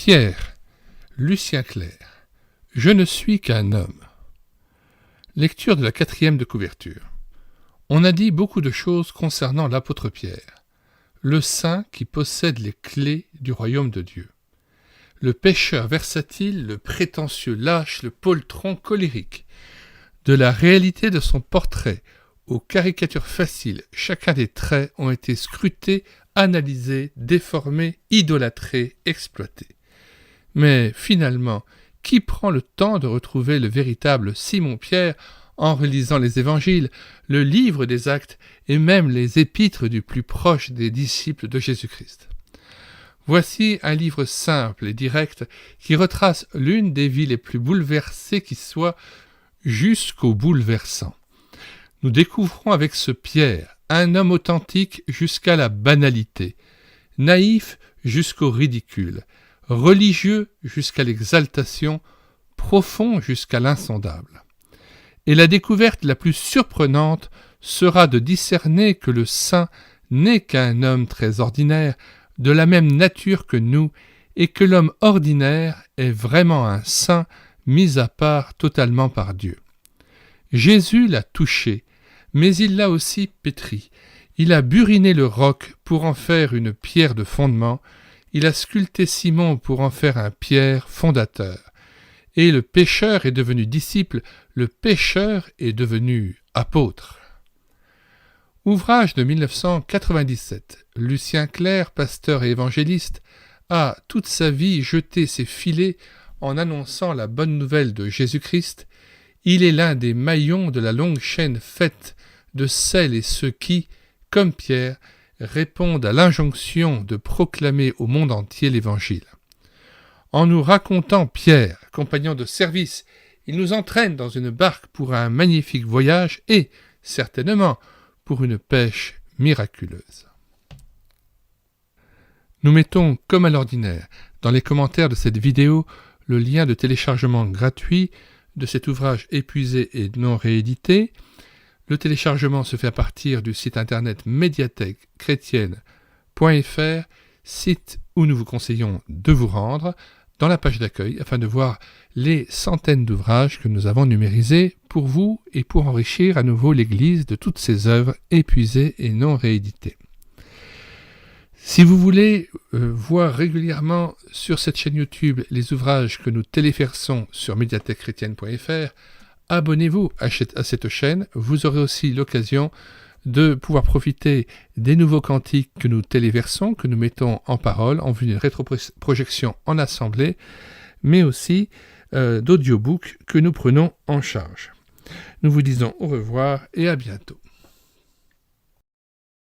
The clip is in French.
Pierre, Lucien Clerc, je ne suis qu'un homme. Lecture de la 4e de couverture. On a dit beaucoup de choses concernant l'apôtre Pierre, le saint qui possède les clés du royaume de Dieu. Le pécheur versatile, le prétentieux lâche, le poltron colérique. De la réalité de son portrait aux caricatures faciles, chacun des traits ont été scrutés, analysés, déformés, idolâtrés, exploités. Mais finalement, qui prend le temps de retrouver le véritable Simon-Pierre en relisant les évangiles, le livre des actes et même les épîtres du plus proche des disciples de Jésus-Christ? Voici un livre simple et direct qui retrace l'une des vies les plus bouleversées qui soit, jusqu'au bouleversant. Nous découvrons avec ce Pierre un homme authentique jusqu'à la banalité, naïf jusqu'au ridicule, religieux jusqu'à l'exaltation, profond jusqu'à l'insondable. Et la découverte la plus surprenante sera de discerner que le saint n'est qu'un homme très ordinaire, de la même nature que nous, et que l'homme ordinaire est vraiment un saint mis à part totalement par Dieu. Jésus l'a touché, mais il l'a aussi pétri. Il a buriné le roc pour en faire une pierre de fondement, il a sculpté Simon pour en faire un Pierre fondateur. Et le pécheur est devenu disciple, le pécheur est devenu apôtre. Ouvrage de 1997, Lucien Clerc, pasteur et évangéliste, a toute sa vie jeté ses filets en annonçant la bonne nouvelle de Jésus-Christ. Il est l'un des maillons de la longue chaîne faite de celles et ceux qui, comme Pierre, répondent à l'injonction de proclamer au monde entier l'Évangile. En nous racontant Pierre, compagnon de service, il nous entraîne dans une barque pour un magnifique voyage et, certainement, pour une pêche miraculeuse. Nous mettons, comme à l'ordinaire, dans les commentaires de cette vidéo, le lien de téléchargement gratuit de cet ouvrage épuisé et non réédité. Le téléchargement se fait à partir du site internet médiathèquechrétienne.fr, site où nous vous conseillons de vous rendre, dans la page d'accueil, afin de voir les centaines d'ouvrages que nous avons numérisés pour vous et pour enrichir à nouveau l'Église de toutes ces œuvres épuisées et non rééditées. Si vous voulez voir régulièrement sur cette chaîne YouTube les ouvrages que nous téléversons sur médiathèquechrétienne.fr, abonnez-vous à cette chaîne. Vous aurez aussi l'occasion de pouvoir profiter des nouveaux cantiques que nous téléversons, que nous mettons en parole en vue d'une rétroprojection en assemblée, mais aussi d'audiobooks que nous prenons en charge. Nous vous disons au revoir et à bientôt.